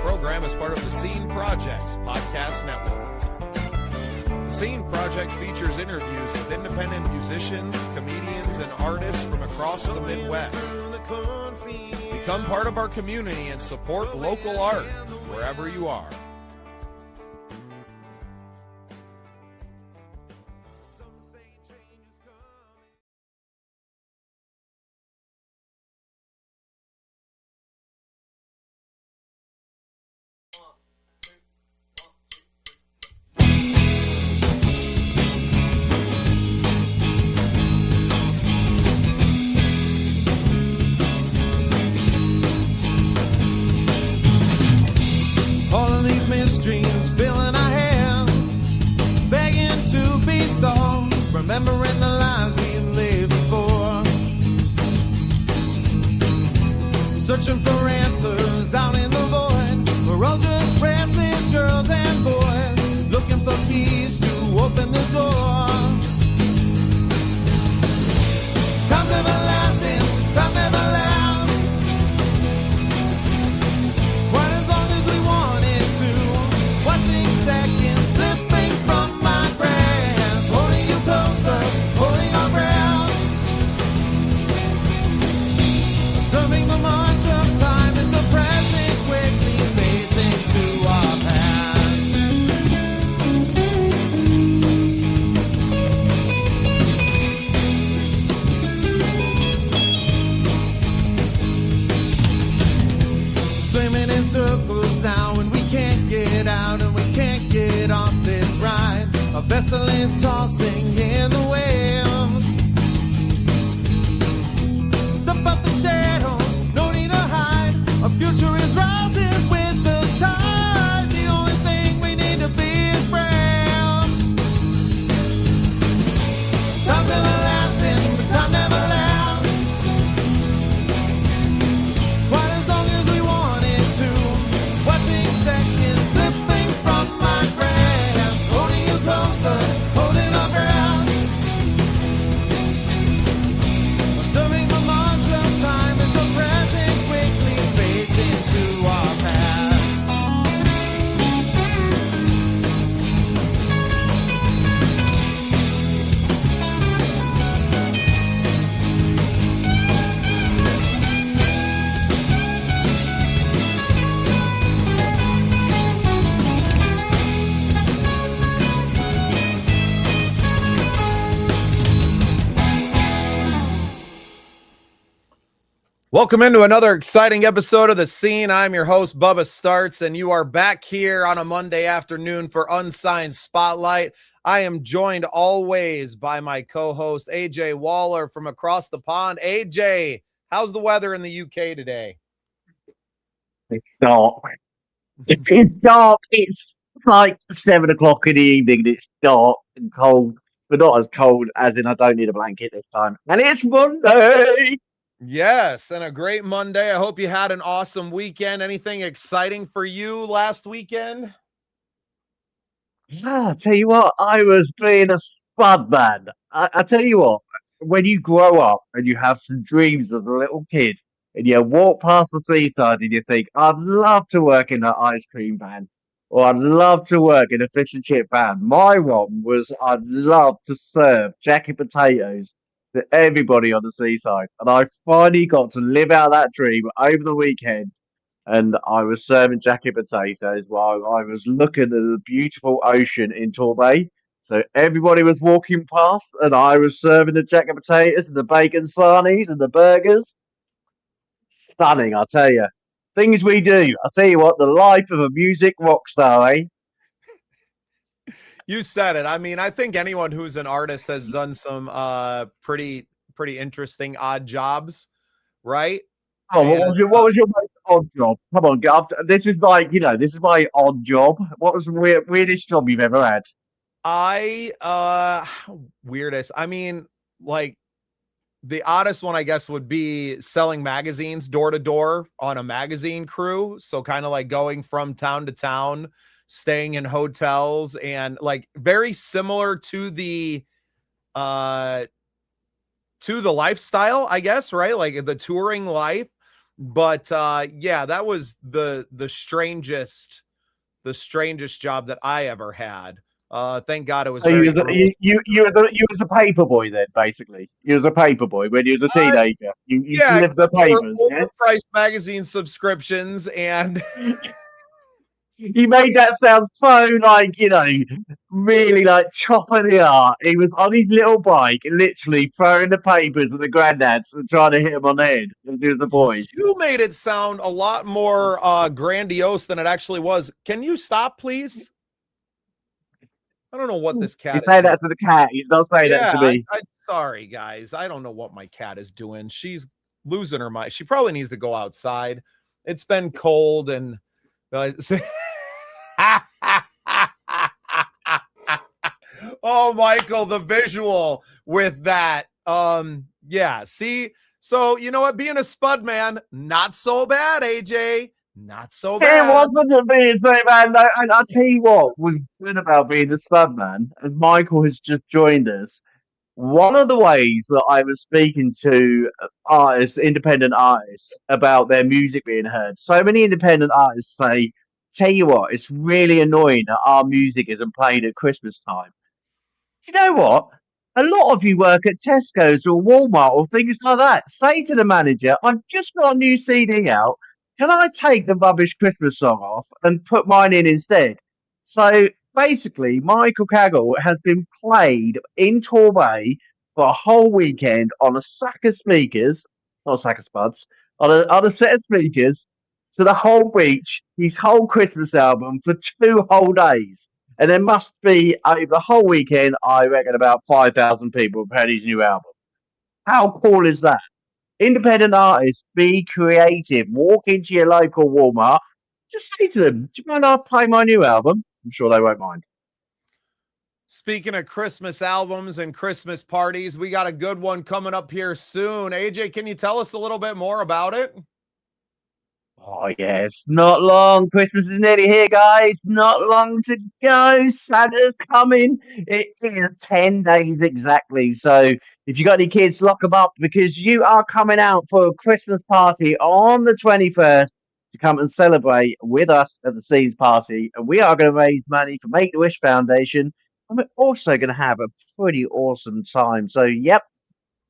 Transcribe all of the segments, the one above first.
program is part of the Scene Project's podcast network. The Scene Project features interviews with independent musicians, comedians, and artists from across the Midwest. Become part of our community and support local art wherever you are. Dreams filling our hands, begging to be solved, remembering the lives we've lived before, searching for answers out in the void. We're all just restless girls and boys, looking for keys to open the door. Time's everlasting, time never lasts. Seconds slipping from my grasp, holding you closer, holding our breath. Observing the march of time as the present quickly fades into our past. Swimming in circles now and we can't get out and we can't get off this ride. A vessel is tossing in the waves. Step up the shadows, no need to hide. Our future is rising with the tide. The only thing we need to be is brave. Time's everlasting, but time never lasts. Quite as long as we wanted to. Watching seconds slipping from my grasp, holding you closer, holding our breath. Observing the march of time as the present quickly fades into our past. Welcome into another exciting episode of The Scene. I'm your host, Bubba Startz, and you are back here on a Monday afternoon for Unsigned Spotlight. I am joined always by my co-host, AJ Waller from across the pond. AJ, how's the weather in the UK today? It's dark. It's dark. It's like 7 o'clock in the evening and it's dark and cold, but not as cold as in I don't need a blanket this time. And it's Monday. Yes, and a great Monday. I hope you had an awesome weekend. Anything exciting for you last weekend? Yeah, I tell you what, I was being a spud man. I tell you what, when you grow up and you have some dreams as a little kid and you walk past the seaside and you think, I'd love to work in an ice cream van or I'd love to work in a fish and chip van. My one was I'd love to serve jacket potatoes to everybody on the seaside. And I finally got to live out that dream over the weekend and I was serving jacket potatoes while I was looking at the beautiful ocean in Torbay. So everybody was walking past, and I was serving the jacket potatoes and the bacon sarnies and the burgers. Stunning, I tell you. Things we do. I tell you what, the life of a music rock star, eh? You said it. I mean, I think anyone who's an artist has done some pretty interesting odd jobs, right? Oh, what was your most odd job? Come on, this is like, this is my odd job. What was the weirdest job you've ever had? Weirdest. I mean, like the oddest one, I guess, would be selling magazines door to door on a magazine crew. So kind of like going from town to town, staying in hotels, and like very similar to the lifestyle, I guess, right? Like the touring life. But yeah, that was the strangest job that I ever had. Thank God it was So very you was a paper boy then, basically. You was a paper boy when you was a teenager. You yeah, delivered the except for papers, yeah? overpriced magazine subscriptions and He made that sound so like, really like top of the art. He was on his little bike, literally throwing the papers at the granddads and trying to hit him on the head and do the boys. you made it sound a lot more grandiose than it actually was. Can you stop, please? I don't know what this You cat is say doing. that to the cat. You don't say that Yeah, to me. I sorry guys. I don't know what my cat is doing. She's losing her mind. She probably needs to go outside. It's been cold and oh, Michael, the visual with that. Yeah, see, so you know what? Being a spud man, not so bad, AJ. Not so It bad. wasn't to be so bad. And I'll tell you what was good about being the spud man, and Michael has just joined us. One of the ways that I was speaking to artists, independent artists, about their music being heard, so many independent artists say, tell you what, it's really annoying that our music isn't played at Christmas time. You know what? A lot of you work at Tesco's or Walmart or things like that. Say to the manager, I've just got a new CD out. Can I take the rubbish Christmas song off and put mine in instead? So basically, Michael Kaggle has been played in Torbay for a whole weekend on a sack of speakers, not a sack of spuds, on a set of speakers to the whole beach, his whole Christmas album for 2 whole days. And there must be, over the whole weekend, I reckon about 5,000 people have heard his new album. How cool is that? Independent artists, be creative. Walk into your local Walmart. Just say to them, do you mind I play my new album? I'm sure they won't mind. Speaking of Christmas albums and Christmas parties, we got a good one coming up here soon. AJ, can you tell us a little bit more about it? Oh, yes, not long. Christmas is nearly here, guys. Not long to go. Santa's coming. It is 10 days exactly. So if you got any kids, lock them up because you are coming out for a Christmas party on the 21st to come and celebrate with us at the Scenes Party. And we are going to raise money for Make-A-Wish Foundation. And we're also going to have a pretty awesome time. So, yep,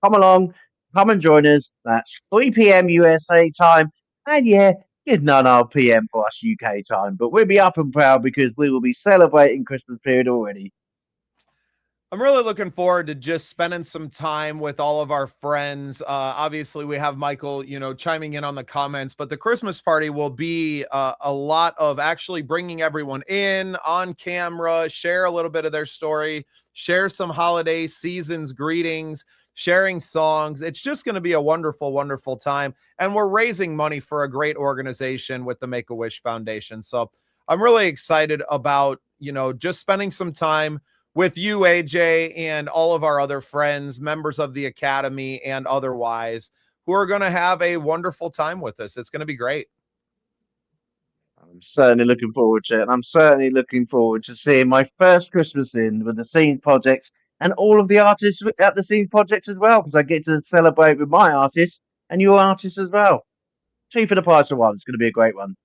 come along. Come and join us. That's 3 p.m. USA time. And yeah, it's 9 p.m. for us UK time. But we'll be up and proud because we will be celebrating Christmas period already. I'm really looking forward to just spending some time with all of our friends. Obviously, we have Michael, chiming in on the comments, but the Christmas party will be a lot of actually bringing everyone in on camera, share a little bit of their story, share some holiday seasons greetings, sharing songs. It's just going to be a wonderful, wonderful time. And we're raising money for a great organization with the Make-A-Wish Foundation. So I'm really excited about, just spending some time with you, AJ, and all of our other friends, members of the Academy and otherwise, who are going to have a wonderful time with us. It's going to be great. I'm certainly looking forward to it. And I'm certainly looking forward to seeing my first Christmas in with the Scene Project and all of the artists at the Scene Project as well, because I get to celebrate with my artists and your artists as well. Two for the price of one. It's going to be a great one.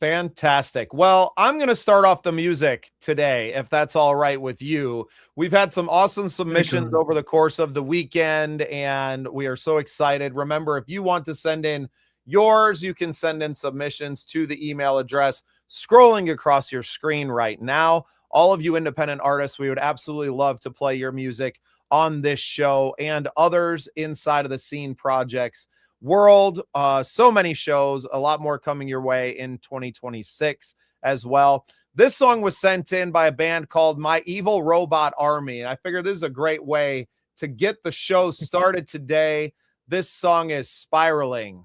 Fantastic. Well, I'm going to start off the music today, if that's all right with you. We've had some awesome submissions over the course of the weekend, and we are so excited. Remember, if you want to send in yours, you can send in submissions to the email address scrolling across your screen right now. All of you independent artists, we would absolutely love to play your music on this show and others inside of the Scene Projects world. So many shows, a lot more coming your way in 2026 as well. This song was sent in by a band called My Evil Robot Army, and I figure this is a great way to get the show started today. This song is Spiraling.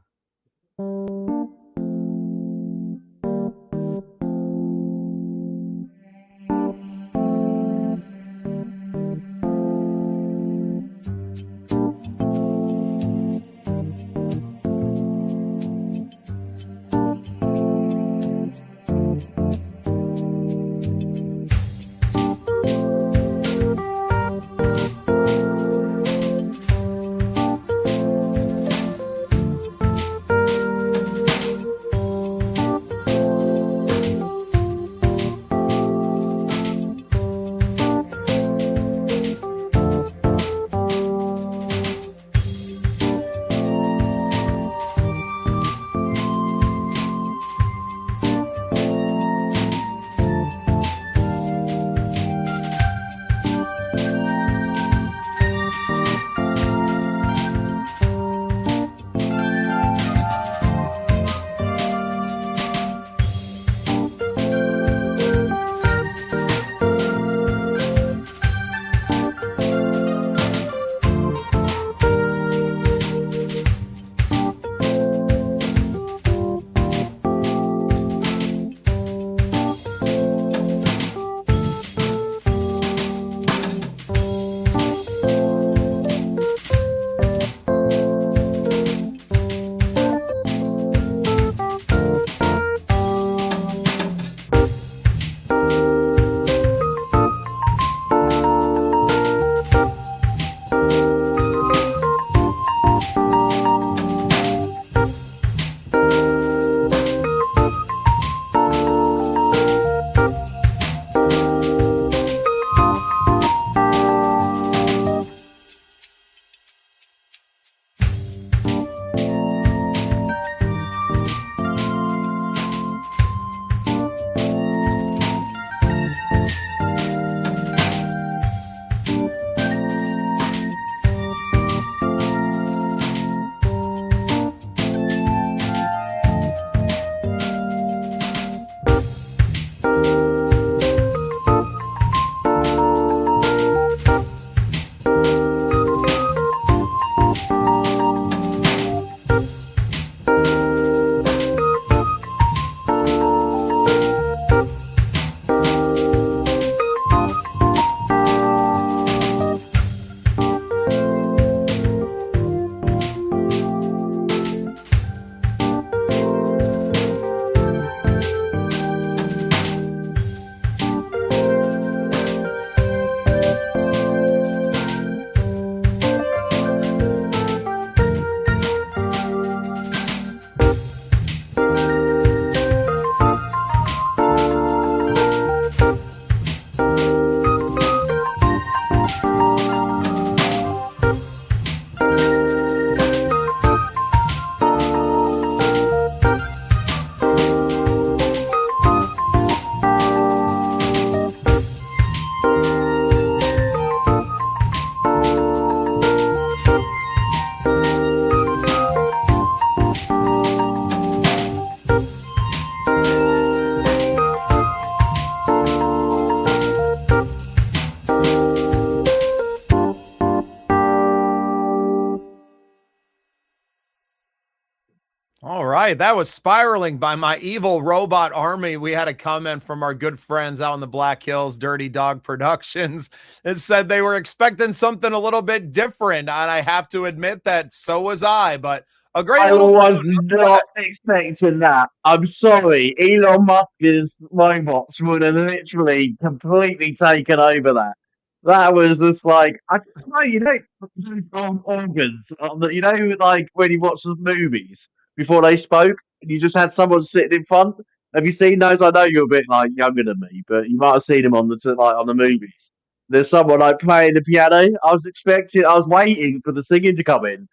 All right, that was Spiraling by My Evil Robot Army. We had a comment from our good friends out in the Black Hills, Dirty Dog Productions. It said they were expecting something a little bit different, and I have to admit that so was I, but a great I little was tune. not expecting that. I'm sorry. Elon Musk's robots would have literally completely taken over that. That was just like, I don't know, organs. You know, like when you watch the movies before they spoke, and you just had someone sitting in front. Have you seen those? I know you're a bit like younger than me, but you might have seen them on on the movies. There's someone like playing the piano. I was waiting for the singing to come in.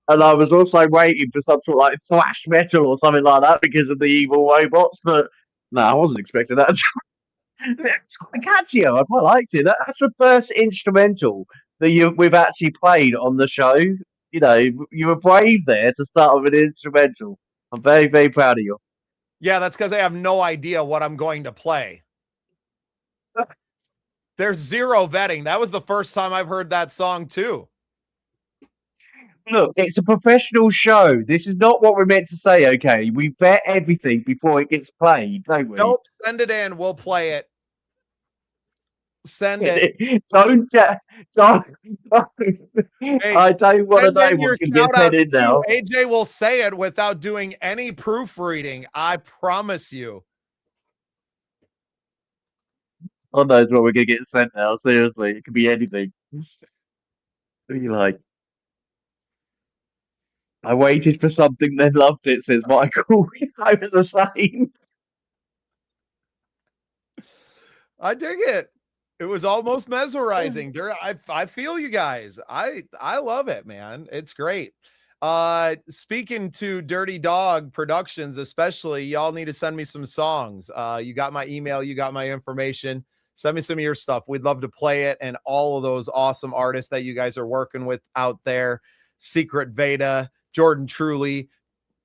And I was also waiting for some sort of like thrash metal or something like that because of the evil robots. But no, I wasn't expecting that. It's quite catchy. I quite liked it. That's the first instrumental that we've actually played on the show. You know, you were brave there to start with an instrumental. I'm very, very proud of you. Yeah, that's because I have no idea what I'm going to play. There's zero vetting. That was the first time I've heard that song too. Look, it's a professional show. This is not what we're meant to say, okay? We vet everything before it gets played, don't we? Nope, send it in. We'll play it. Send it. don't, don't, Hey, I don't want to send know in your what's going to get shout said out in too. now. AJ will say it without doing any proofreading. I promise you. God knows what we're going to get sent now. Seriously, it could be anything. Be like, I waited for something, then loved it, says Michael. I was the same. I dig it. It was almost mesmerizing. I feel you guys. I love it, man. It's great. Speaking to Dirty Dog Productions, especially, y'all need to send me some songs. You got my email, you got my information. Send me some of your stuff. We'd love to play it, and all of those awesome artists that you guys are working with out there. Secret Veda, Jordan Truly,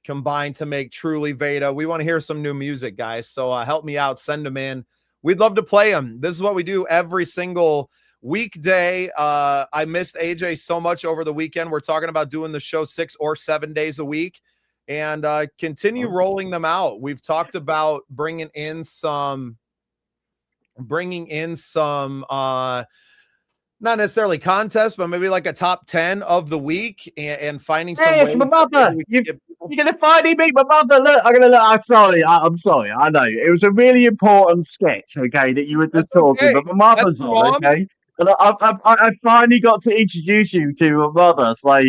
combined to make Truly Veda. We want to hear some new music, guys. So help me out. Send them in. We'd love to play them. This is what we do every single weekday. I missed AJ so much over the weekend. We're talking about doing the show 6 or 7 days a week and continue rolling them out. We've talked about bringing in some not necessarily contests, but maybe like a top 10 of the week and finding some Yes, ways my mother. we can get people. You're gonna finally meet my mother. Look, I'm gonna look. I'm sorry. I'm sorry. I know it was a really important sketch, okay, that you were just That's talking. okay. But my That's mother's your on, mom. okay. And I finally got to introduce you to my mother. It's like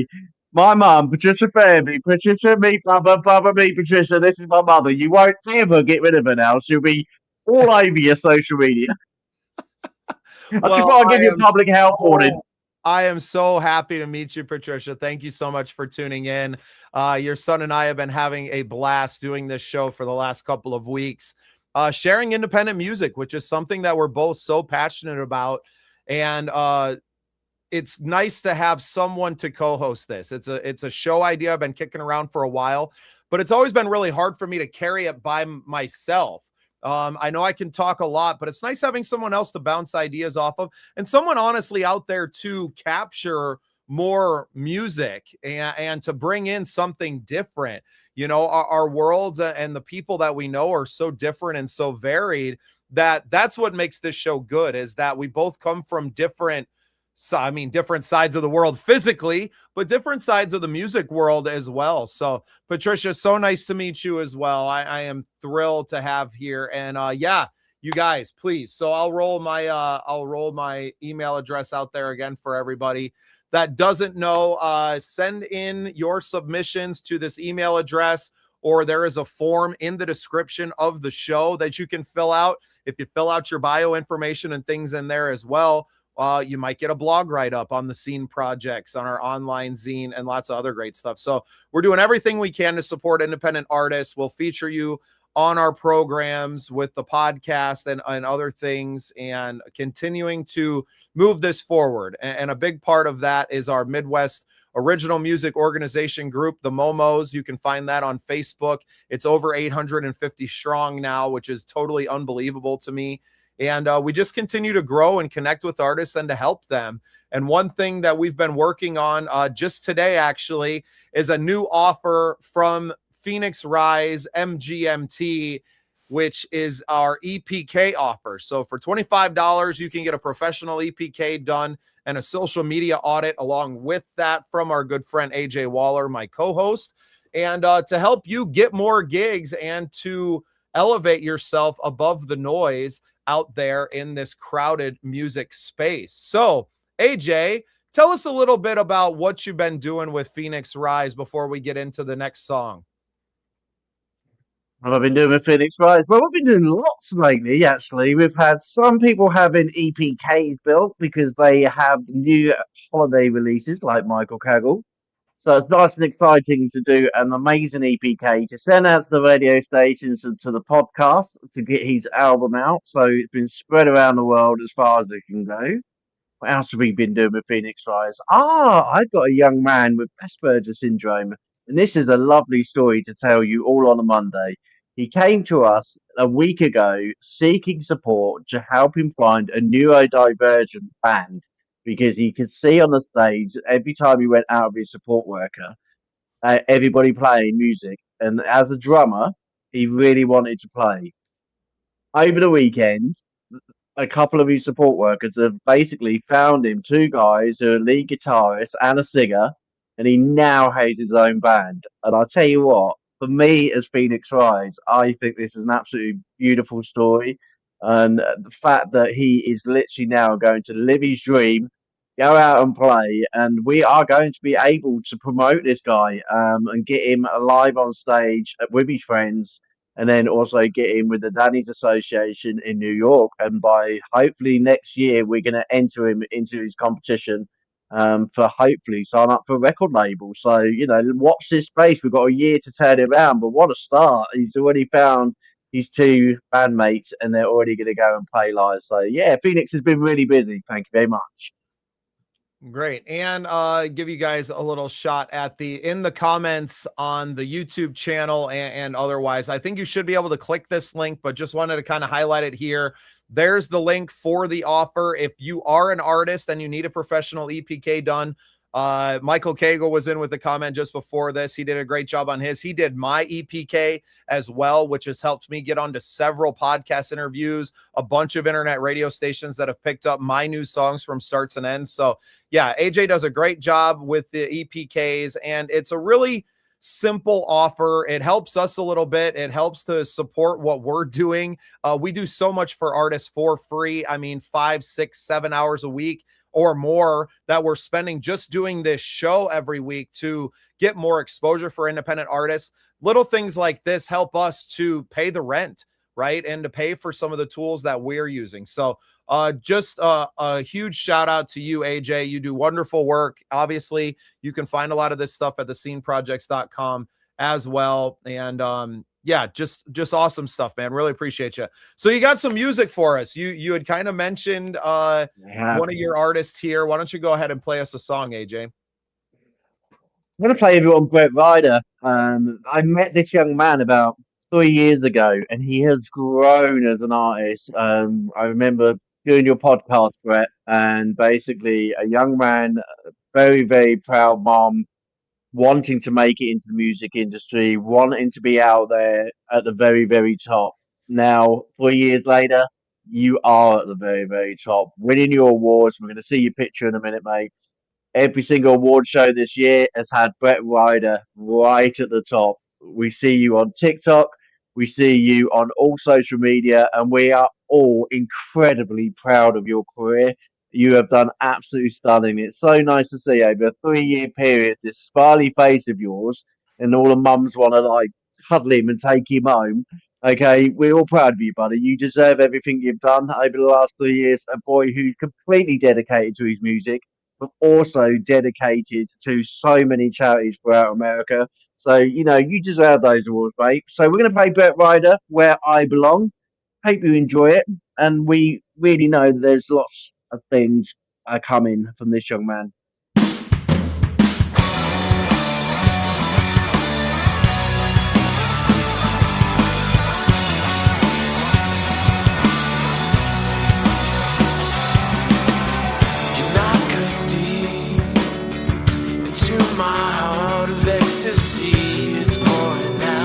my mum, Patricia Fairby. Patricia, meet Bubba. Bubba, meet Patricia. This is my mother. You won't ever get rid of her now. She'll be all over your social media. I just Well, want to give you a public health warning. I am so happy to meet you, Patricia. Thank you so much for tuning in. Your son and I have been having a blast doing this show for the last couple of weeks, sharing independent music, which is something that we're both so passionate about. And it's nice to have someone to co-host this. It's a show idea I've been kicking around for a while, but it's always been really hard for me to carry it by myself. I know I can talk a lot, but it's nice having someone else to bounce ideas off of and someone honestly out there to capture more music and to bring in something different. You know, our worlds and the people that we know are so different and so varied that's what makes this show good, is that we both come from different sides of the world physically, but different sides of the music world as well. So Patricia, so nice to meet you as well. I am thrilled to have here. And yeah, you guys, please. So I'll roll my email address out there again for everybody that doesn't know. Send in your submissions to this email address, or there is a form in the description of the show that you can fill out. If you fill out your bio information and things in there as well, you might get a blog write-up on the Scene projects, on our online zine, and lots of other great stuff. So we're doing everything we can to support independent artists. We'll feature you on our programs with the podcast and other things, and continuing to move this forward. And a big part of that is our Midwest Original Music Organization group, the Momos. You can find that on Facebook. It's over 850 strong now, which is totally unbelievable to me. And we just continue to grow and connect with artists and to help them. And one thing that we've been working on just today, actually, is a new offer from Phoenix Rise MGMT, which is our EPK offer. So for $25, you can get a professional EPK done and a social media audit along with that from our good friend AJ Waller, my co-host, and to help you get more gigs and to elevate yourself above the noise out there in this crowded music space. So AJ, tell us a little bit about what you've been doing with Phoenix Rise before we get into the next song. What I've been doing with Phoenix Rise? Well, we've been doing lots lately, actually. We've had some people having EPKs built because they have new holiday releases like Michael Kaggle. So it's nice and exciting to do an amazing EPK to send out to the radio stations and to the podcast to get his album out. So it's been spread around the world as far as it can go. What else have we been doing with Phoenix Rise? I've got a young man with Asperger's syndrome, and this is a lovely story to tell you all on a Monday. He came to us a week ago seeking support to help him find a neurodivergent band because he could see on the stage every time he went out of his support worker, everybody playing music. And as a drummer, he really wanted to play. Over the weekend, a couple of his support workers have basically found him two guys who are lead guitarist and a singer, and he now has his own band. And I'll tell you what, for me as Phoenix Rise, I think this is an absolutely beautiful story. And the fact that he is literally now going to live his dream, go out and play, and we are going to be able to promote this guy and get him live on stage with his friends, and then also get him with the Danny's Association in New York. And by hopefully next year, we're going to enter him into his competition for hopefully sign up for a record label. So, watch this space. We've got a year to turn it around, but what a start. He's already found his two bandmates and they're already going to go and play live. So, yeah, Phoenix has been really busy. Thank you very much. Great. And give you guys a little shot at in the comments on the YouTube channel and otherwise. I think you should be able to click this link, but just wanted to kind of highlight it here. There's the link for the offer. If you are an artist and you need a professional EPK done, Michael Cagle was in with the comment just before this. He did a great job on his. He did my EPK as well, which has helped me get onto several podcast interviews, a bunch of internet radio stations that have picked up my new songs from starts and ends. So yeah, AJ does a great job with the EPKs, and it's a really simple offer. It helps us a little bit. It helps to support what we're doing. We do so much for artists for free. I mean, 5, 6, 7 hours a week or more that we're spending just doing this show every week to get more exposure for independent artists. Little things like this help us to pay the rent, right? And to pay for some of the tools that we're using. So just a huge shout out to you, AJ. You do wonderful work. Obviously, you can find a lot of this stuff at thesceneprojects.com as well. And yeah, just awesome stuff, man. Really appreciate you. So you got some music for us. You had kind of mentioned one of your artists here. Why don't you go ahead and play us a song, AJ? I'm going to play everyone Brett Ryder. I met this young man about 3 years ago, and he has grown as an artist. I remember doing your podcast, Brett, and basically a young man, very, very proud mom, wanting to make it into the music industry, wanting to be out there at the very, very top. Now, 3 years later, you are at the very, very top, winning your awards. We're going to see your picture in a minute, mate. Every single award show this year has had Brett Ryder right at the top. We see you on TikTok. We see you on all social media, and we are all incredibly proud of your career. You have done absolutely stunning. It's so nice to see over a 3-year period, this smiley face of yours, and all the mums want to like cuddle him and take him home. Okay, we're all proud of you, buddy. You deserve everything you've done over the last 3 years. A boy who's completely dedicated to his music, but also dedicated to so many charities throughout America. So, you deserve those awards, mate. So we're going to play Brett Ryder, Where I Belong. Hope you enjoy it. And we really know that there's lots of things coming from this young man. My heart of ecstasy, it's pouring out.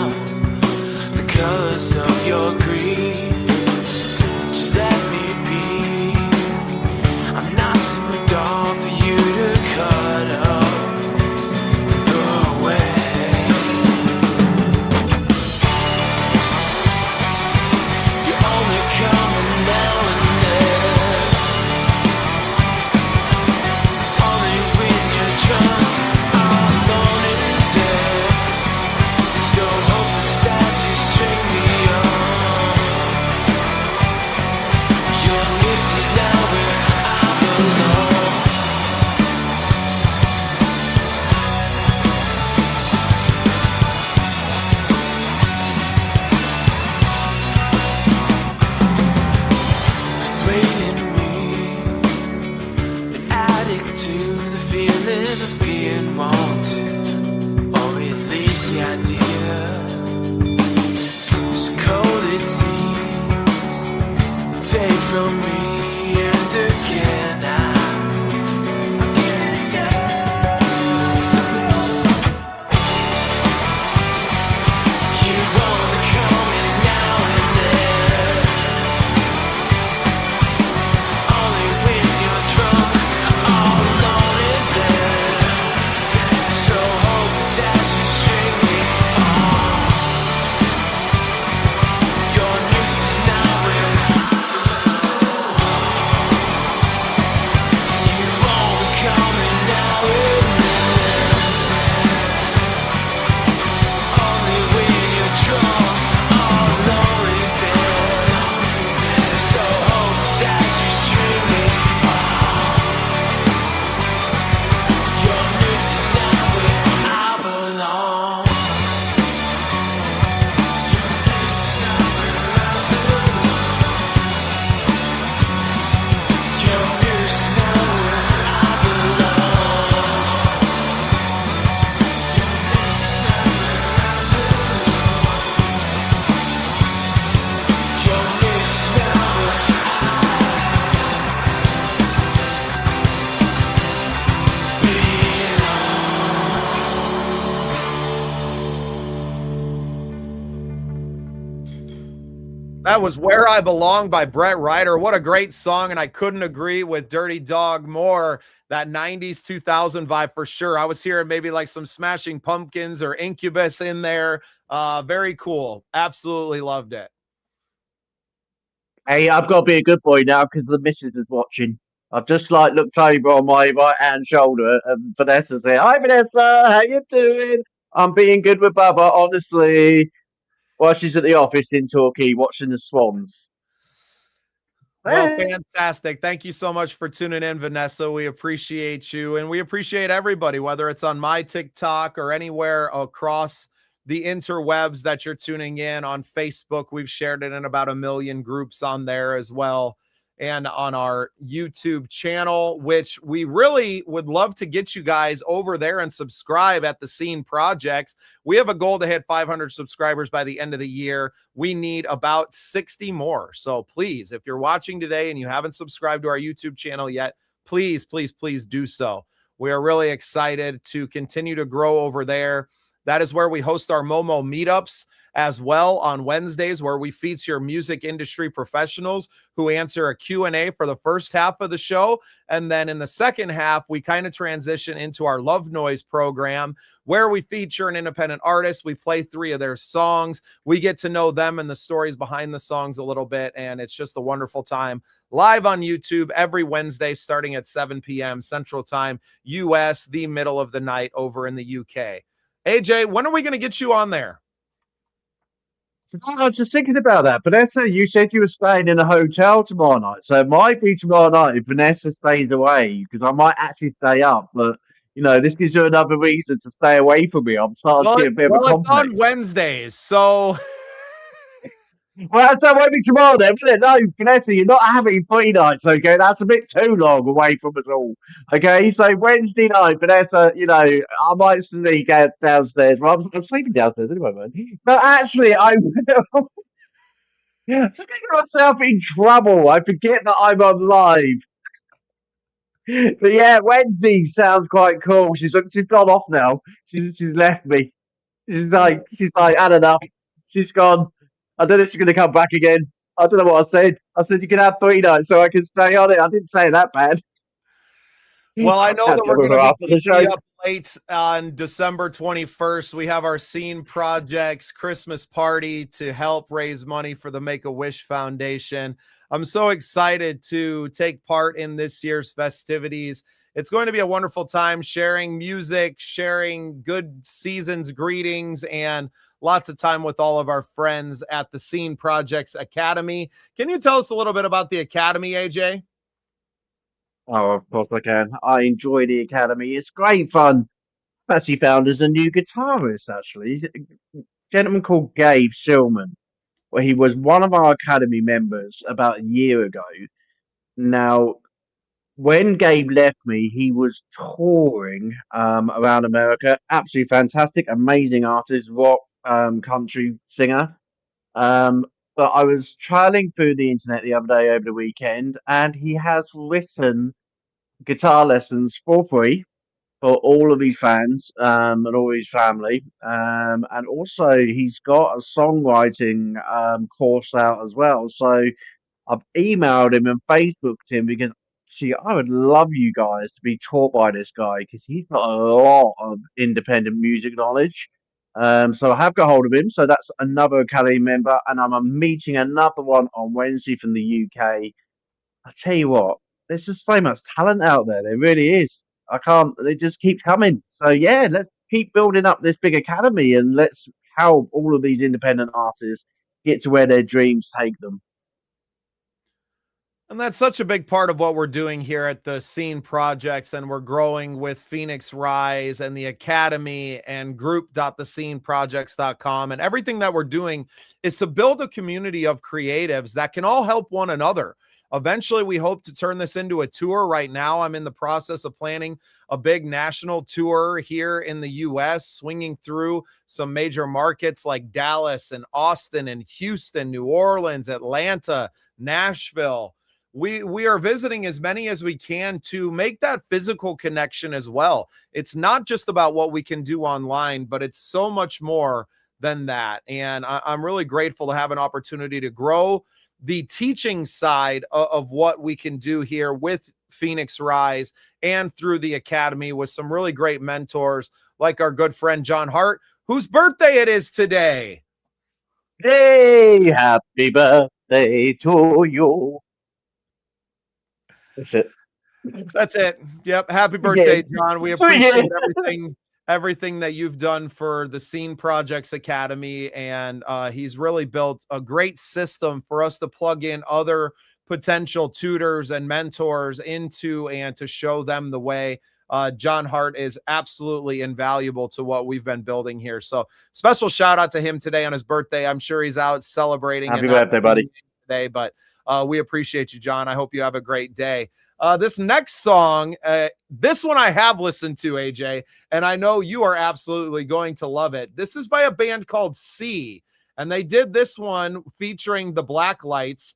That was Where I Belong by Brett Ryder. What a great song. And I couldn't agree with Dirty Dog more. That 90s 2000 vibe for sure. I was hearing maybe like some Smashing Pumpkins or Incubus in there. Very cool. Absolutely loved it. Hey, I've got to be a good boy now because the missus is watching. I've just like looked over on my right hand shoulder and Vanessa's here. Hi Vanessa, how you doing? I'm being good with Bubba, honestly. While she's at the office in Torquay watching the Swans. Well, Hey. fantastic. Thank you so much for tuning in, Vanessa. We appreciate you, and we appreciate everybody, whether it's on my TikTok or anywhere across the interwebs that you're tuning in on Facebook. We've shared it in about 1 million groups on there as well. And on our YouTube channel, which we really would love to get you guys over there and subscribe at the Scene Projects. We have a goal to hit 500 subscribers by the end of the year. We need about 60 more. So please, if you're watching today and you haven't subscribed to our YouTube channel yet, please, please, please do so. We are really excited to continue to grow over there. That is where we host our Momo meetups as well on Wednesdays, where we feature music industry professionals who answer a Q&A for the first half of the show. And then in the second half, we kind of transition into our Love Noise program, where we feature an independent artist. We play 3 of their songs. We get to know them and the stories behind the songs a little bit. And it's just a wonderful time live on YouTube every Wednesday, starting at 7 p.m. Central Time, US, the middle of the night over in the UK. AJ, when are we going to get you on there? I was just thinking about that. Vanessa, you said you were staying in a hotel tomorrow night. So it might be tomorrow night if Vanessa stays away, because I might actually stay up. But, you know, this gives you another reason to stay away from me. I'm starting to get a bit of a it's complex. on Wednesdays, so... Well, so it won't be tomorrow then, will it? No, Vanessa, you're not having 3 nights, okay? That's a bit too long away from us all. Okay, so Wednesday night, Vanessa, you know, I might sneak out downstairs. Well, I'm sleeping downstairs anyway, man. But actually, I will. Yeah, to get myself in trouble. I forget that I'm on live. But yeah, Wednesday sounds quite cool. She's gone off now. She's left me. She's like, had enough. She's gone. I don't know if she's gonna come back again. I don't know what I said. I said you can have 3 nights so I can stay on it. I didn't say that bad. Well, I know Catch that up we're with her going to after be the show. keeping you up late on December 21st. We have our Scene Projects Christmas party to help raise money for the Make-A-Wish Foundation. I'm so excited to take part in this year's festivities. It's going to be a wonderful time sharing music, sharing good season's greetings, and lots of time with all of our friends at the Scene Projects Academy. Can you tell us a little bit about the Academy, AJ? Oh, of course I can. I enjoy the academy. It's great fun. I've actually found as a new guitarist, actually. A gentleman called Gabe Silman. Well, he was one of our academy members about a year ago. Now, when Gabe left me, he was touring around America. Absolutely fantastic, amazing artist, rock, country singer. Um, but I was trialing through the internet the other day over the weekend, and he has written guitar lessons for free for all of his fans and all his family. And also, he's got a songwriting course out as well. So I've emailed him and Facebooked him because, see, I would love you guys to be taught by this guy because he's got a lot of independent music knowledge. So I have got hold of him. So that's another Academy member, and I'm meeting another one on Wednesday from the UK. I tell you what, there's just so much talent out there. There really is. I can't. They just keep coming. So yeah, let's keep building up this big academy, and let's help all of these independent artists get to where their dreams take them. And that's such a big part of what we're doing here at the Scene Projects, and we're growing with Phoenix Rise and the Academy and group.thesceneprojects.com. And everything that we're doing is to build a community of creatives that can all help one another. Eventually, we hope to turn this into a tour. Right now, I'm in the process of planning a big national tour here in the U.S., swinging through some major markets like Dallas and Austin and Houston, New Orleans, Atlanta, Nashville. We are visiting as many as we can to make that physical connection as well. It's not just about what we can do online, but it's so much more than that. And I'm really grateful to have an opportunity to grow the teaching side of what we can do here with Phoenix Rise and through the Academy with some really great mentors like our good friend John Hart, whose birthday it is today. Hey, happy birthday to you. That's it. That's it. Yep. Happy birthday, John. We That's what you appreciate get. everything that you've done for the Scene Projects Academy. And he's really built a great system for us to plug in other potential tutors and mentors into and to show them the way. John Hart is absolutely invaluable to what we've been building here. So special shout out to him today on his birthday. I'm sure he's out celebrating. Happy birthday, buddy. Today, but we appreciate you, John. I hope you have a great day. This next song, this one I have listened to, AJ, and I know you are absolutely going to love it. This is by a band called C, and they did this one featuring the Black Lights.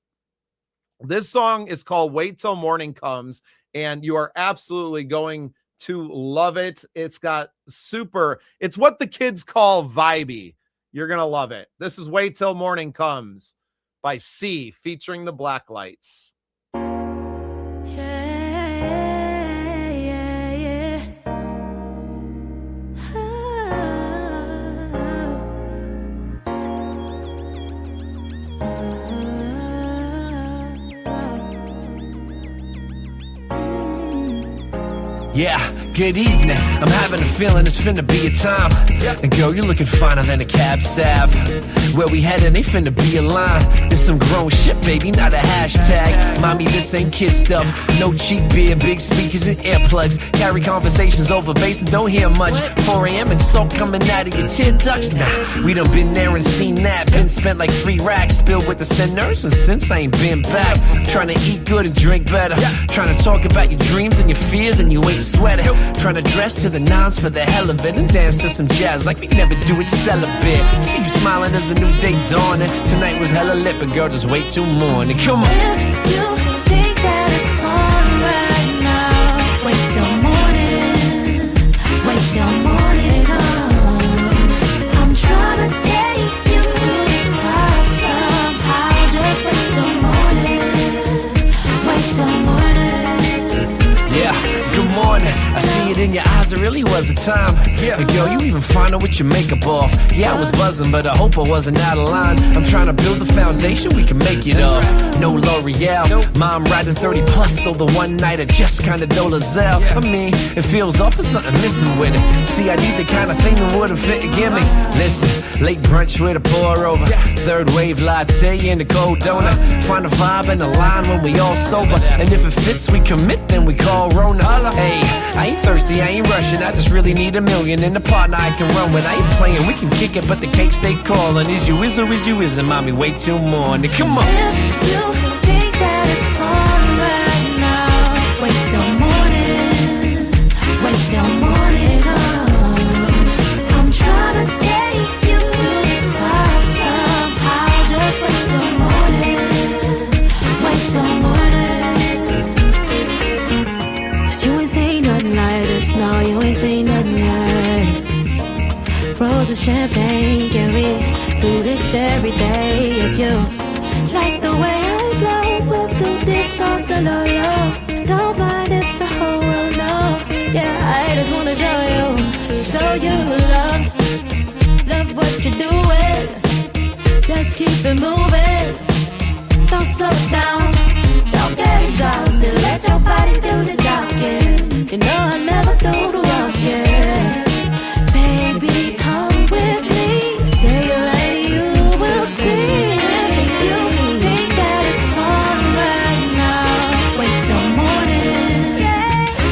This song is called Wait Till Morning Comes, and you are absolutely going to love it. It's what the kids call vibey. You're going to love it. This is Wait Till Morning Comes by C featuring the Black Lights. Yeah, good evening. I'm having a feeling it's finna be a time. And girl, you're looking finer than a cab sav. Where we headed ain't finna be a line. There's some grown shit, baby, not a hashtag. Mommy, this ain't kid stuff. No cheap beer, big speakers and earplugs. Carry conversations over bass and don't hear much. 4 a.m. and salt coming out of your tear ducts. Nah, we done been there and seen that. Been spent like 3 racks, spilled with the sinners. And since I ain't been back, trying to eat good and drink better. Trying to talk about your dreams and your fears and you ain't sweater. Trying to dress to the nines for the hell of it and dance to some jazz like we never do it celibate. See you smiling as a new day dawning. Tonight was hella lit, but girl, just wait till morning. Come on. If you think that it's on right now, wait till morning. Wait till morning comes. I'm trying to take you to the top somehow. Just wait till morning. Wait till morning. Yeah, good morning. I see it in your eyes, it really was a time. And girl, you even finer with your makeup off. Yeah, I was buzzing, but I hope I wasn't out of line. I'm trying to build the foundation, we can make it off. No L'Oreal, mom riding 30 plus, so the one night I just kinda dolazelle. I mean, it feels off, there's something missing with it. See, I need the kind of thing that wouldn't fit a gimmick. Listen, late brunch with a pour over. Third wave latte in the cold donut. Find a vibe and a line when we all sober. And if it fits, we commit, then we call Rona. Hey, I ain't thirsty, I ain't rushing. I just really need $1 million in a partner I can run with. I ain't playing, we can kick it, but the cake stay calling. Is you is or is you isn't, mommy? Wait till morning. Come on. If you think that it's on right now, wait till morning. Wait till morning comes. I'm trying to take you to the top somehow. Just wait till morning. Wait till morning. 'Cause you ain't say nothing like this. No, you ain't say nothing like this. Rose of champagne, can we do this every day? If you like the way I flow, we'll do this on the low, low. Don't mind if the whole world know. Yeah, I just wanna show you love what you're doing. Just keep it moving. Don't slow it down. Don't get exhausted. Let your body do the talking. You know I never do the walking. Baby, come with me. Daylight, you will see. If you think that it's on right now, wait till morning.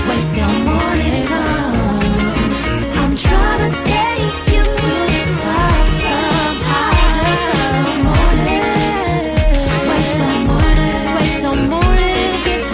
Wait till morning comes. I'm trying to take you to the top somehow. Just wait till morning. Wait till morning. Wait till morning. Just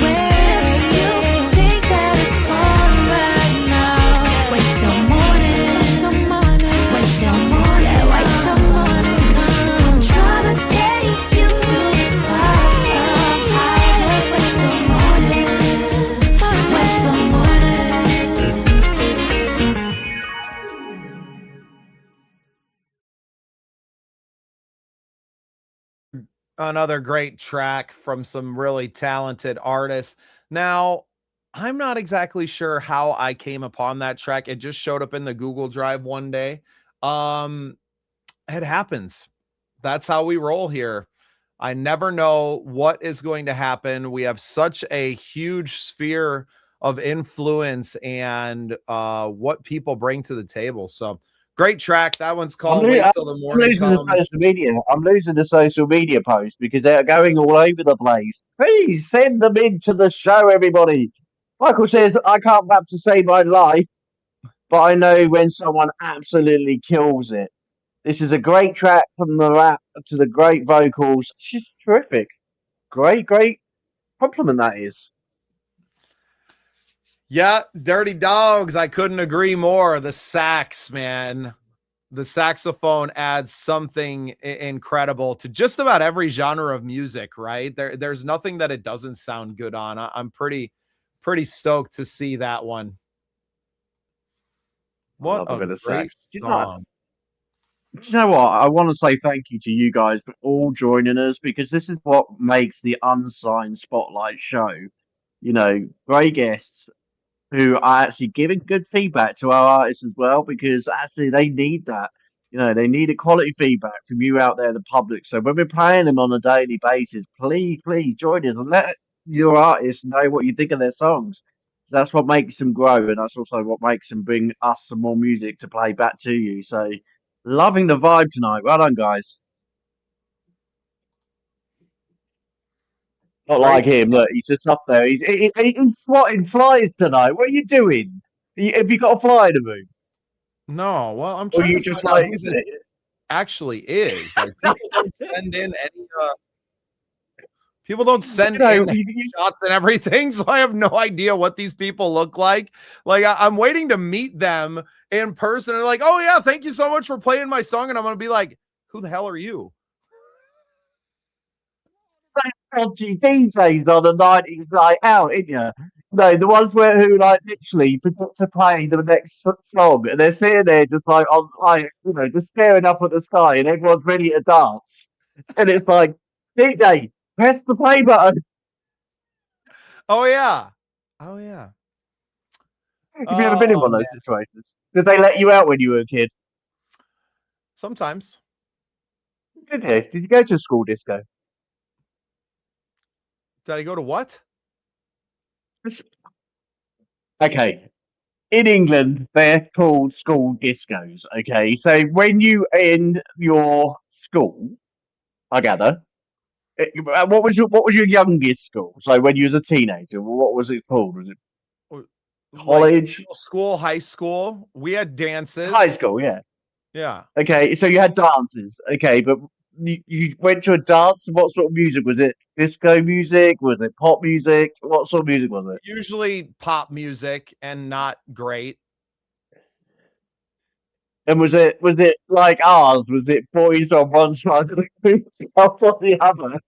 Another great track from some really talented artists. Now, I'm not exactly sure how I came upon that track. It just showed up in the Google Drive one day. Um, it happens. That's how we roll here. I never know what is going to happen. We have such a huge sphere of influence and what people bring to the table. So great track. That one's called Wait Till the I'm Morning losing the Comes. social media. I'm losing the social media posts because they're going all over the place. Please send them into the show, everybody. Michael says, I can't rap to save my life, but I know when someone absolutely kills it. This is a great track from the rap to the great vocals. It's just terrific. Great, great compliment that is. Yeah, Dirty Dogs. I couldn't agree more. The sax, man. The saxophone adds something incredible to just about every genre of music, right? There's nothing that it doesn't sound good on. I'm pretty stoked to see that one. I What love a a bit of great sax. song. Do you know what? I want to say thank you to you guys for all joining us because this is what makes the Unsigned Spotlight show. You know, great guests who are actually giving good feedback to our artists as well because actually they need that. You know, they need a quality feedback from you out there, the public. So when we're playing them on a daily basis, please join us and let your artists know what you think of their songs. That's what makes them grow, and that's also what makes them bring us some more music to play back to you. So, loving the vibe tonight. Well done, guys. Not like Great. him. Look, he's just up there. He's swatting flies tonight. What are you doing? Have you got a fly to move? No, well, I'm Or trying you to just find out like who this actually is. Like people don't send in any people don't send in shots and everything, so I have no idea what these people look like. Like I'm waiting to meet them in person. And they're like, "Oh yeah, thank you so much for playing my song," and I'm gonna be like, "Who the hell are you?" dodgy DJs on the 90s night out, isn't you? No, the ones where who like literally forgot to play the next song, and they're sitting there just like on like just staring up at the sky, and everyone's ready to dance, and it's like DJ, press the play button. Oh yeah, oh yeah. Have you ever been in Oh one of man, those situations? Did they let you out when you were a kid? sometimes. Did you? Did you go to a school disco? Did I go to what? Okay, in England, they're called school discos. Okay, so when you end your school, I gather, what was your youngest school? So when you was a teenager, what was it called? Was it Like college, middle school, high school. We had high dances. school? Yeah. Yeah. Okay, so you had dances. Okay, but you went to a dance. What sort of music was it? Disco music? Was it pop music? What sort of music was it? Usually pop music and not great. And was it like ours? Was it boys on one side of the group, girls on the other?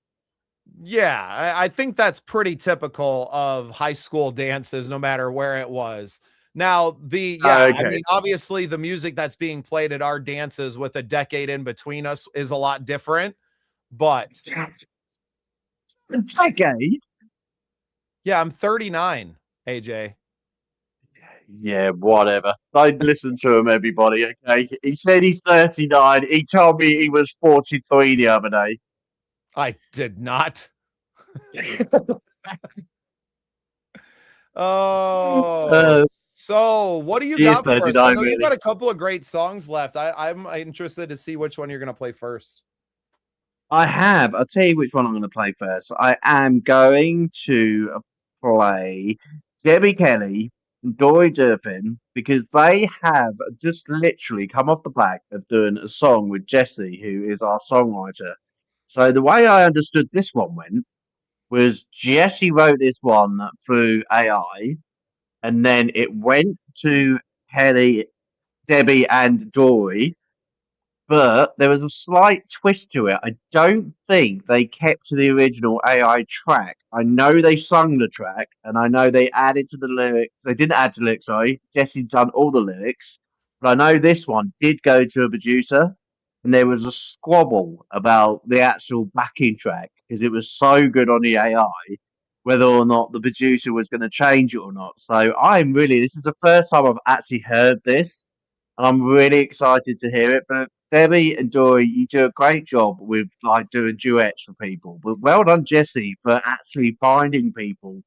Yeah, I think that's pretty typical of high school dances, no matter where it was. Now, I Okay. mean, obviously, the music that's being played at our dances with a decade in between us is a lot different. But Okay. yeah, I'm 39, AJ. Yeah, whatever. Don't listen to him, everybody. Okay. He said he's 39. He told me he was 43 the other day. I did not. Oh, uh, so what do you he is got for us? I 39, know you really. got a couple of great songs left. I'm interested to see which one you're going to play first. I have. I'll tell you which one I'm going to play first. I am going to play Debbie Kelly and Dory Durpin because they have just literally come off the back of doing a song with Jesse, who is our songwriter. So the way I understood this one went was Jesse wrote this one through AI, and then it went to Kelly, Debbie, and Dory, but there was a slight twist to it. I don't think they kept to the original AI track. I know they sung the track, and I know they added to the lyrics. They didn't add to the lyrics, sorry. Jesse's done all the lyrics. But I know this one did go to a producer, and there was a squabble about the actual backing track because it was so good on the AI, whether or not the producer was going to change it or not. So this is the first time I've actually heard this, and I'm really excited to hear it. But Debbie and Joy, you do a great job with like doing duets for people. But well done, Jesse, for actually finding people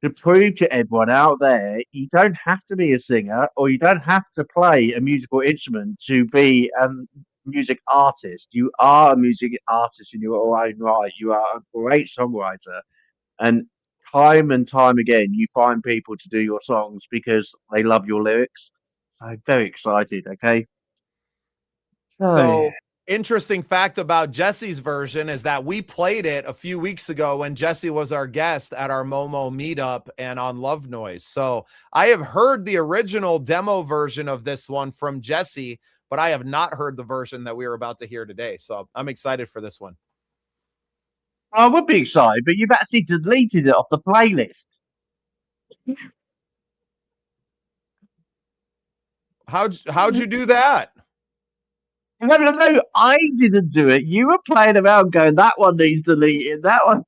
to prove to everyone out there you don't have to be a singer or you don't have to play a musical instrument to be a music artist. You are a music artist in your own right. You are a great songwriter. And time again, you find people to do your songs because they love your lyrics. So I'm very excited, okay? So, So, interesting fact about Jesse's version is that we played it a few weeks ago when Jesse was our guest at our Momo meetup and on Love Noise. So, I have heard the original demo version of this one from Jesse, but I have not heard the version that we are about to hear today. So, I'm excited for this one. I would be excited, but you've actually deleted it off the playlist. How'd you do that? No, I didn't do it. You were playing around going, that one needs deleted, that one.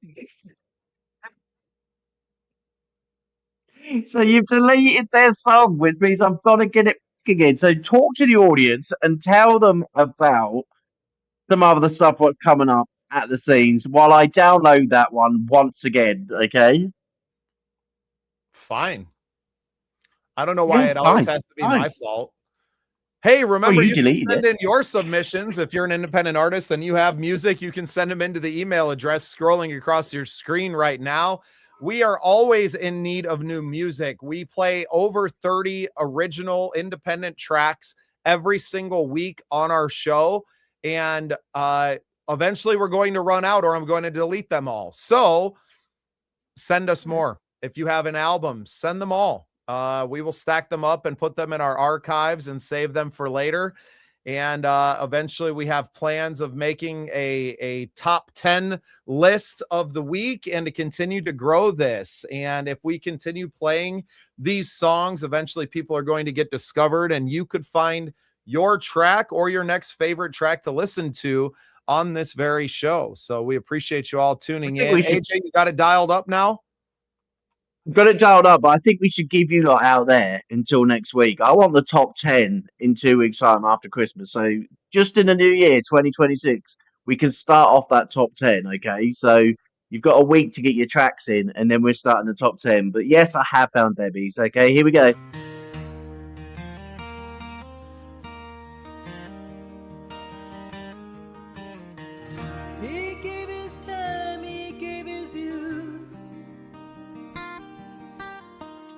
So you've deleted their song, which means I've got to get it back again. So talk to the audience and tell them about some other stuff what's coming up at the scenes while I download that one once again, okay? Fine. I don't know why Yeah, it always fine, has to be fine. my fault. Hey, remember, you you can deleted send it. in your submissions. If you're an independent artist and you have music, you can send them into the email address scrolling across your screen right now. We are always in need of new music. We play over 30 original independent tracks every single week on our show. And eventually we're going to run out or I'm going to delete them all. So send us more. If you have an album, send them all. We will stack them up and put them in our archives and save them for later. And eventually we have plans of making a top 10 list of the week and to continue to grow this. And if we continue playing these songs, eventually people are going to get discovered and you could find your track or your next favorite track to listen to on this very show. So we appreciate you all tuning in. AJ, you got it dialed up now? I've got it dialed up, but I think we should give you lot out there until next week. I want the top 10 in 2 weeks' time after Christmas. So just in the new year, 2026, we can start off that top 10, okay? So you've got a week to get your tracks in, and then we're starting the top 10. But yes, I have found Debbie's, okay? Here we go. He gave his time, he gave his youth,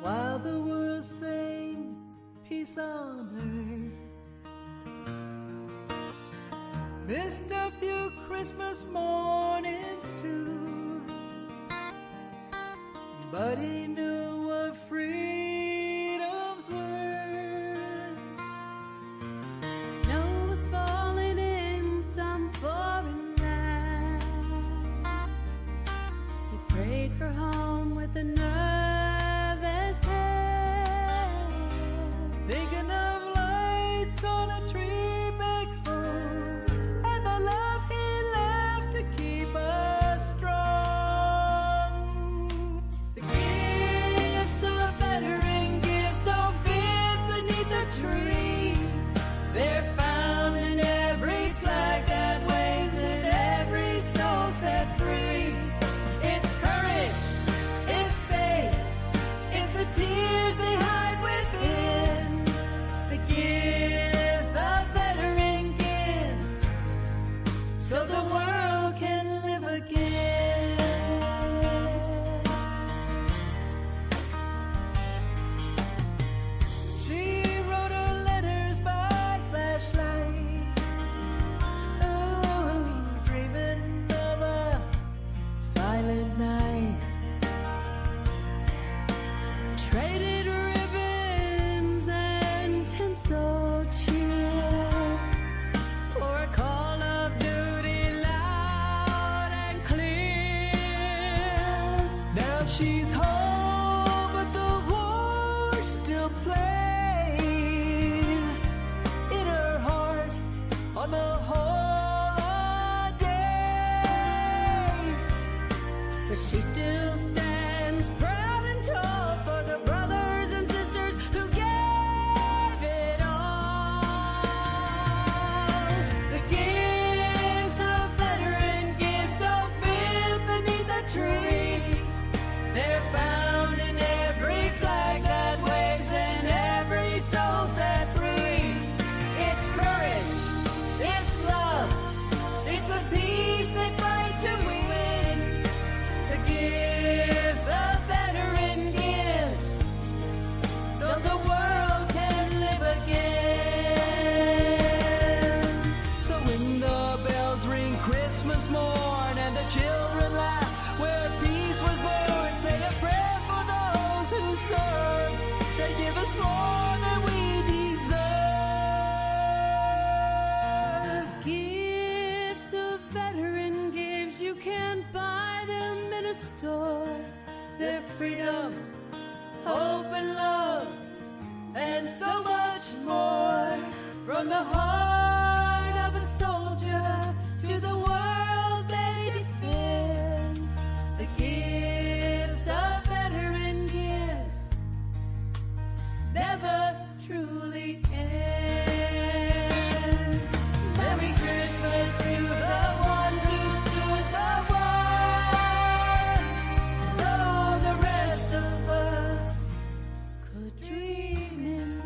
while the world sang peace on earth. Missed a few Christmas mornings too, but he knew what freedom's worth. Snow was falling in some foreign land. He prayed for home with a nervous hand. Thinking of lights on a tree back home, and the love he left to keep us strong. The gifts of better but she still stands proud and tall for the brothers and sisters who gave it all. The gifts a veteran gives don't fit beneath a tree. They're found in every flag that waves and every soul set free. It's courage, it's love, it's the peace they fight to win. The gifts a veteran gives, so the world can live again. So when the bells ring Christmas morn and the children laugh where peace was born, say a prayer for those who serve. They give us more than we deserve. Gifts a veteran gives, you can't buy them in a store. They're freedom, hope and love, and so much more. From the heart of a soldier to the world they defend. The gifts a veteran gives never truly end. Merry Christmas to the ones who stood the watch, so the rest of us could dream in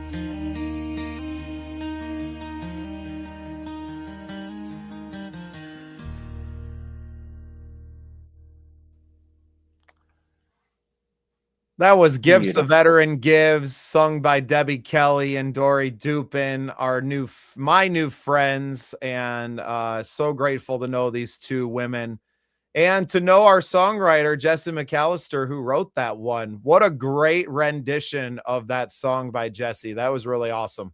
That was Gifts a Beautiful. Veteran Gives, sung by Debbie Kelly and Dory Dupin, my new friends, and so grateful to know these two women and to know our songwriter, Jesse McAllister, who wrote that one. What a great rendition of that song by Jesse. That was really awesome.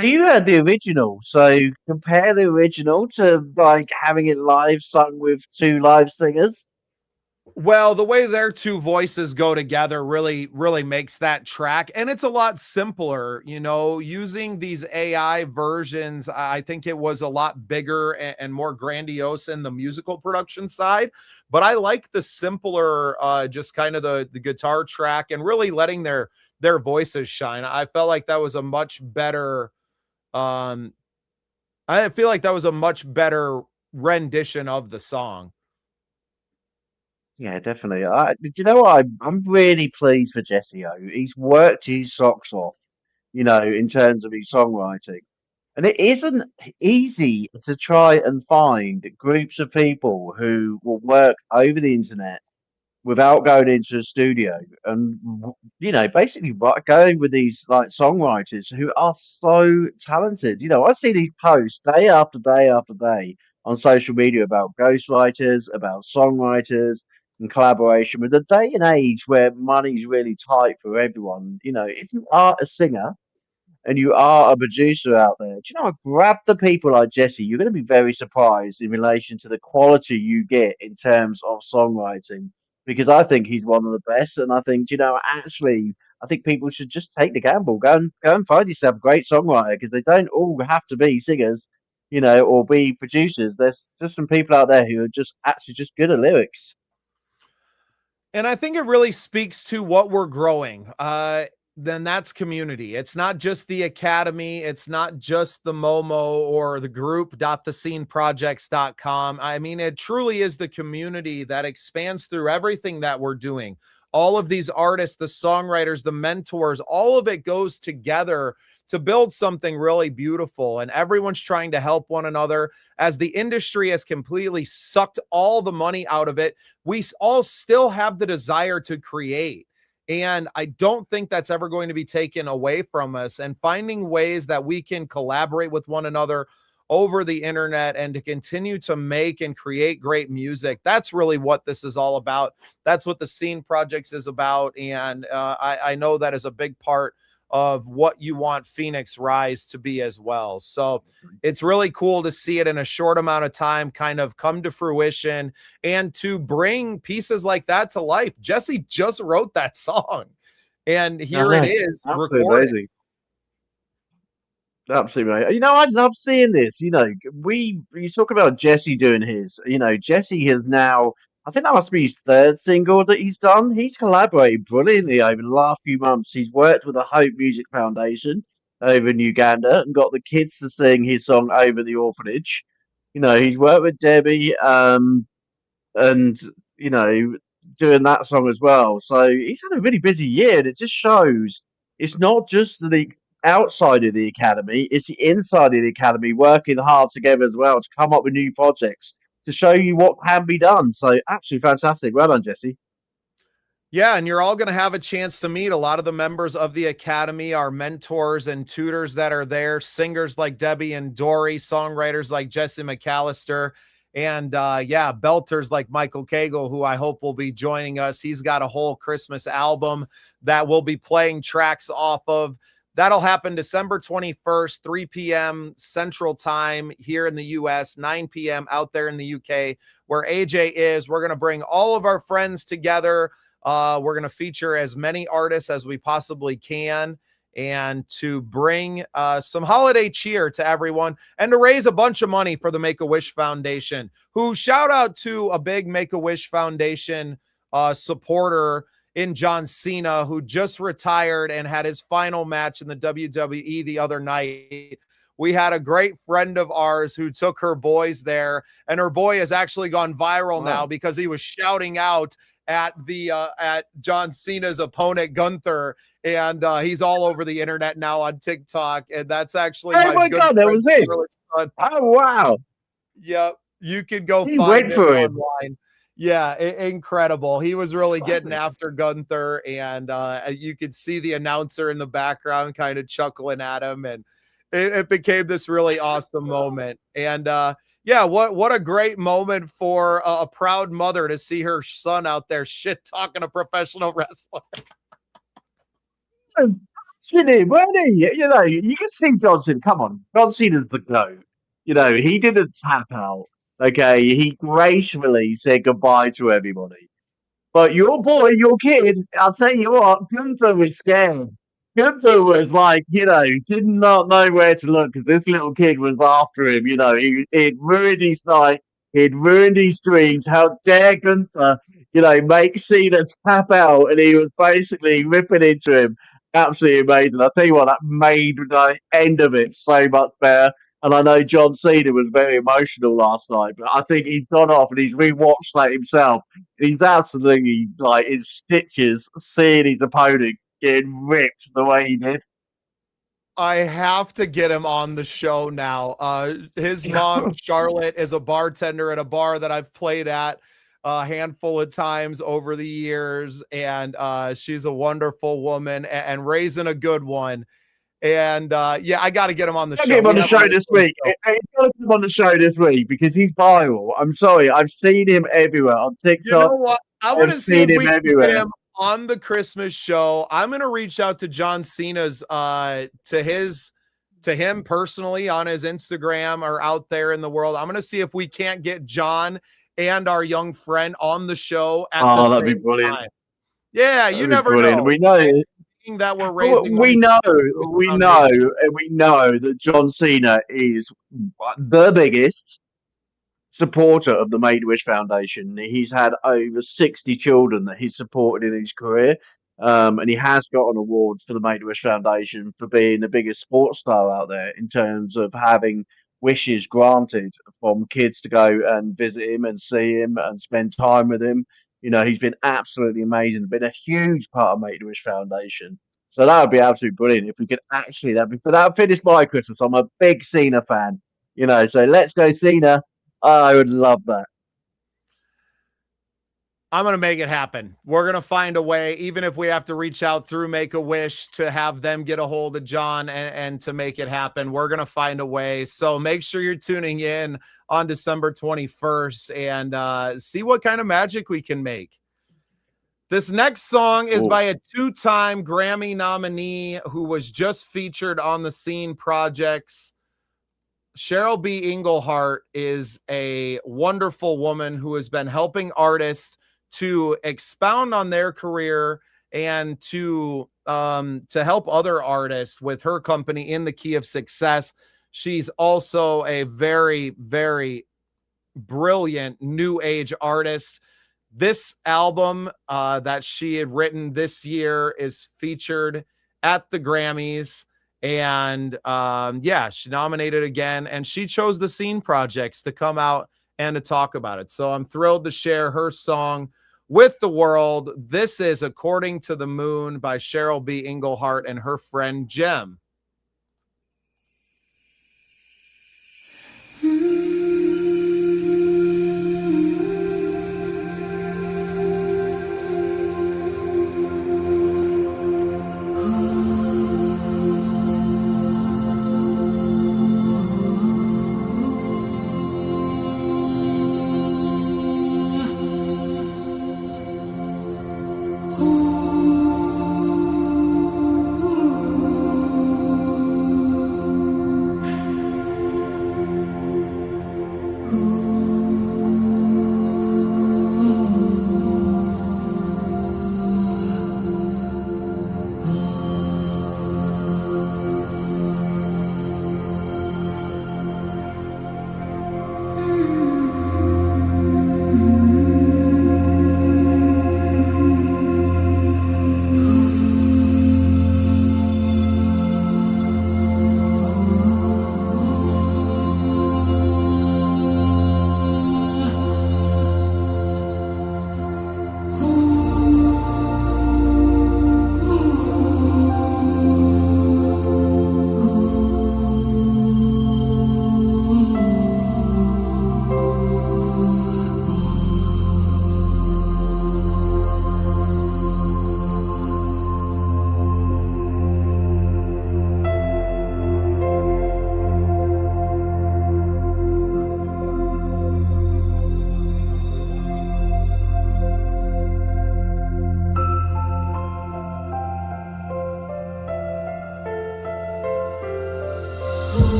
You heard the original, so compare the original to like having it live sung with two live singers. Well, the way their two voices go together really makes that track. And it's a lot simpler, using these AI versions. I think it was a lot bigger and more grandiose in the musical production side. But I like the simpler, just kind of the guitar track and really letting their voices shine. I felt like that was a much better, I feel like that was a much better rendition of the song. Yeah, definitely. Do you know what? I'm really pleased for Jesse O. He's worked his socks off, in terms of his songwriting. And it isn't easy to try and find groups of people who will work over the internet without going into a studio and basically going with these like songwriters who are so talented. I see these posts day after day after day on social media about ghostwriters, about songwriters and collaboration. With the day and age where money's really tight for everyone, if you are a singer and you are a producer out there, do you know, grab the people like Jesse. You're going to be very surprised in relation to the quality you get in terms of songwriting, because I think he's one of the best. And I think, actually, I think people should just take the gamble. Go and find yourself a great songwriter, because they don't all have to be singers, or be producers. There's just some people out there who are just actually just good at lyrics. And I think it really speaks to what we're growing. Then that's community. It's not just the academy. It's not just the Momo or the group.thesceneprojects.com. I mean, it truly is the community that expands through everything that we're doing. All of these artists, the songwriters, the mentors, all of it goes together to build something really beautiful. And everyone's trying to help one another. As the industry has completely sucked all the money out of it, we all still have the desire to create. And I don't think that's ever going to be taken away from us. And finding ways that we can collaborate with one another over the internet and to continue to make and create great music. That's really what this is all about. That's what the Scene Projects is about. And I know that is a big part of what you want Phoenix Rise to be as well. So it's really cool to see it in a short amount of time kind of come to fruition and to bring pieces like that to life. Jesse just wrote that song and here it is recorded. Absolutely, mate. I love seeing this. You talk about Jesse doing his. Jesse has now I think that must be his third single that he's done. He's collaborated brilliantly over the last few months. He's worked with the Hope Music Foundation over in Uganda and got the kids to sing his song over the orphanage. He's worked with Debbie, and doing that song as well. So he's had a really busy year, and it just shows it's not just the outside of the academy; it's the inside of the academy working hard together as well to come up with new projects to show you what can be done. So absolutely fantastic. Well done, Jesse. Yeah, and you're all going to have a chance to meet a lot of the members of the Academy, our mentors and tutors that are there, singers like Debbie and Dory, songwriters like Jesse McAllister, and belters like Michael Cagle, who I hope will be joining us. He's got a whole Christmas album that we'll be playing tracks off of. That'll happen December 21st, 3 p.m. Central Time here in the U.S., 9 p.m. out there in the U.K., where AJ is. We're going to bring all of our friends together. We're going to feature as many artists as we possibly can, and to bring some holiday cheer to everyone and to raise a bunch of money for the Make-A-Wish Foundation, who shout out to a big Make-A-Wish Foundation supporter in John Cena, who just retired and had his final match in the WWE the other night. We had a great friend of ours who took her boys there, and her boy has actually gone viral now because he was shouting out at John Cena's opponent Gunther, and he's all over the internet now on TikTok, and that's actually my God, that was it. Oh wow! Yep, you can go he find him online. Yeah, incredible. He was really getting after Gunther, and you could see the announcer in the background kind of chuckling at him, and it became this really awesome moment. And what a great moment for a proud mother to see her son out there shit talking a professional wrestler. Weren't he? You can see Johnson. Come on, John Cena's the GOAT. He didn't tap out. Okay, he gracefully said goodbye to everybody. But your boy, your kid, I'll tell you what, Gunther was scared. Gunther was like, did not know where to look because this little kid was after him. He'd ruined his night. He'd ruined his dreams. How dare Gunther, make Cena tap out, and he was basically ripping into him. Absolutely amazing. I'll tell you what, that made the end of it so much better. And I know John Cena was very emotional last night, but I think he's gone off and he's rewatched that himself. He's absolutely like in stitches seeing his opponent getting ripped the way he did. I have to get him on the show now. His mom, Charlotte, is a bartender at a bar that I've played at a handful of times over the years, and she's a wonderful woman and raising a good one. And I got to get him on the show. Get him on the show this week. He's got to come on the show this week because he's viral. I'm sorry, I've seen him everywhere on TikTok. You know what? I want to see if we can get him on the Christmas show. I'm going to reach out to John Cena's to him personally on his Instagram or out there in the world. I'm going to see if we can't get John and our young friend on the show at the that'd same be brilliant. time. Yeah, you never know. We know that we're raising. We know that John Cena is the biggest supporter of the Make-A-Wish Foundation. He's had over 60 children that he's supported in his career, and he has got an award for the Make-A-Wish Foundation for being the biggest sports star out there in terms of having wishes granted from kids to go and visit him and see him and spend time with him. He's been absolutely amazing, been a huge part of Make-A-Wish Foundation. So that would be absolutely brilliant if we could actually, that would finish my Christmas. I'm a big Cena fan, so let's go Cena. I would love that. I'm going to make it happen. We're going to find a way, even if we have to reach out through Make-A-Wish to have them get a hold of John and to make it happen. We're going to find a way. So make sure you're tuning in on December 21st and see what kind of magic we can make. This next song is by a two-time Grammy nominee who was just featured on the Scene projects. Cheryl B. Engelhart is a wonderful woman who has been helping artists to expound on their career and to help other artists with her company In the Key of Success. She's also a very, very brilliant new age artist. This album that she had written this year is featured at the Grammys. And she nominated again, and she chose the Scene Projects to come out and to talk about it. So I'm thrilled to share her song with the world. This is According to the Moon by Cheryl B. Engelhart and her friend Jem.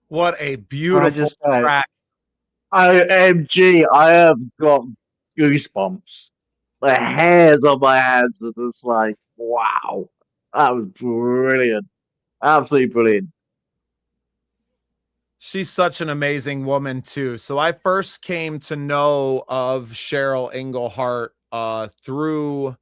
What a beautiful track. OMG, I have got goosebumps. The hairs on my hands are just like, wow. That was brilliant. Absolutely brilliant. She's such an amazing woman too. So I first came to know of Cheryl Engelhart through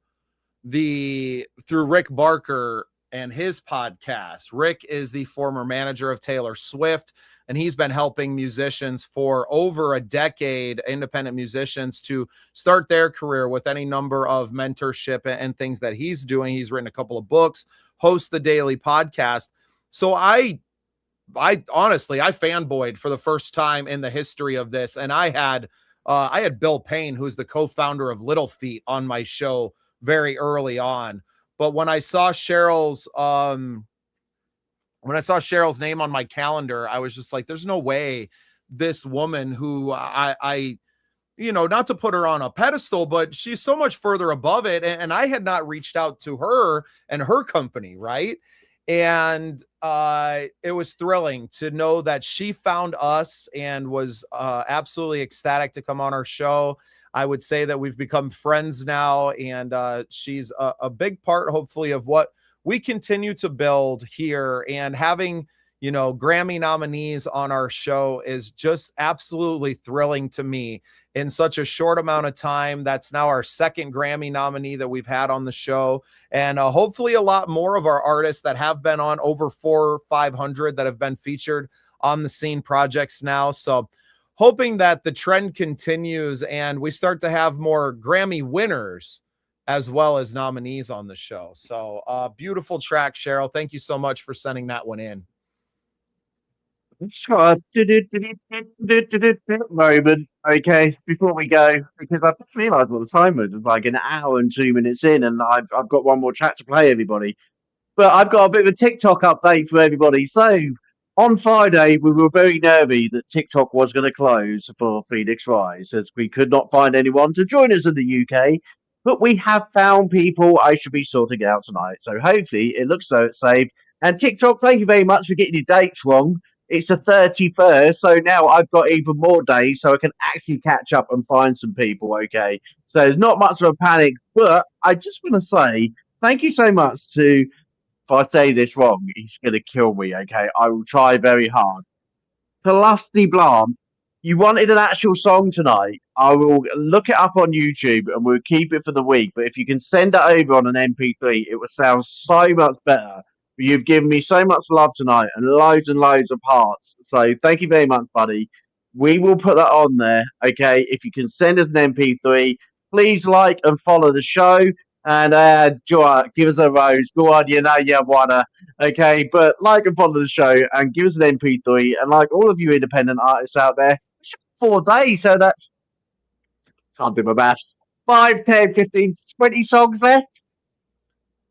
Rick Barker and his podcast. Rick is the former manager of Taylor Swift. and he's been helping musicians for over a decade, independent musicians, to start their career with any number of mentorship and things that he's doing. He's written a couple of books, hosts the daily podcast. So I honestly, I fanboyed for the first time in the history of this. And I had Bill Payne, who's the co-founder of Little Feat, on my show very early on. But when I saw Cheryl's name on my calendar, I was just like, there's no way this woman who I not to put her on a pedestal, but she's so much further above it. And I had not reached out to her and her company, right? And it was thrilling to know that she found us and was absolutely ecstatic to come on our show. I would say that we've become friends now, and she's a big part, hopefully, of what we continue to build here. And having, Grammy nominees on our show is just absolutely thrilling to me in such a short amount of time. That's now our second Grammy nominee that we've had on the show. And hopefully a lot more of our artists that have been on, over 400 or 500 that have been featured on the Scene projects now. So hoping that the trend continues and we start to have more Grammy winners as well as nominees on the show. So beautiful track, Cheryl. Thank you so much for sending that one in. Sure. Moment, okay, before we go, because I just realised what the time was. It's like an hour and 2 minutes in, and I've got one more track to play, everybody. But I've got a bit of a TikTok update for everybody. So on Friday, we were very nervy that TikTok was going to close for Phoenix Rise, as we could not find anyone to join us in the UK. But we have found people I should be sorting out tonight. So hopefully it looks so it's saved. And TikTok, thank you very much for getting your dates wrong. It's the 31st, so now I've got even more days, so I can actually catch up and find some people, okay? So there's not much of a panic, but I just want to say thank you so much to, if I say this wrong, he's going to kill me, okay? I will try very hard. To Lusty Blanc, you wanted an actual song tonight. I will look it up on YouTube and we'll keep it for the week, but if you can send it over on an MP3, it would sound so much better. You've given me so much love tonight and loads of hearts. So thank you very much, buddy. We will put that on there, okay? If you can send us an MP3, please like and follow the show. And give us a rose. Go on, you wanna. Okay, but like and follow the show and give us an MP3. And like all of you independent artists out there, 4 days, so that's, can't do my maths, 5, 10, 15, 20 songs left.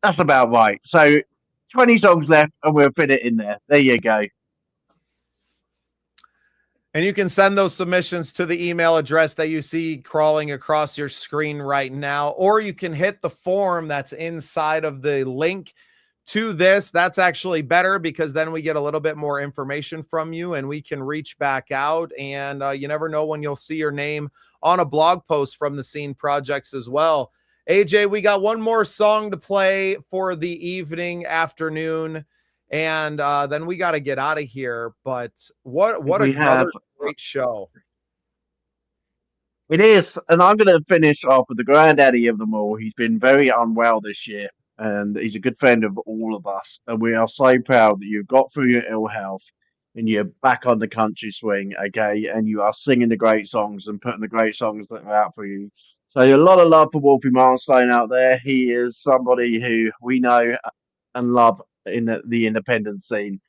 That's about right. So 20 songs left and we'll fit it in there. There you go. And you can send those submissions to the email address that you see crawling across your screen right now, or you can hit the form that's inside of the link to this. That's actually better because then we get a little bit more information from you and we can reach back out. And you never know when you'll see your name on a blog post from the Scene projects as well. AJ, we got one more song to play for the evening, afternoon, and then we got to get out of here. But what another great show. It is, and I'm going to finish off with the granddaddy of them all. He's been very unwell this year, and he's a good friend of all of us. And we are so proud that you've got through your ill health and you're back on the country swing, okay? And you are singing the great songs and putting the great songs that are out for you. So a lot of love for Wolfie Milestone out there. He is somebody who we know and love in the independent scene.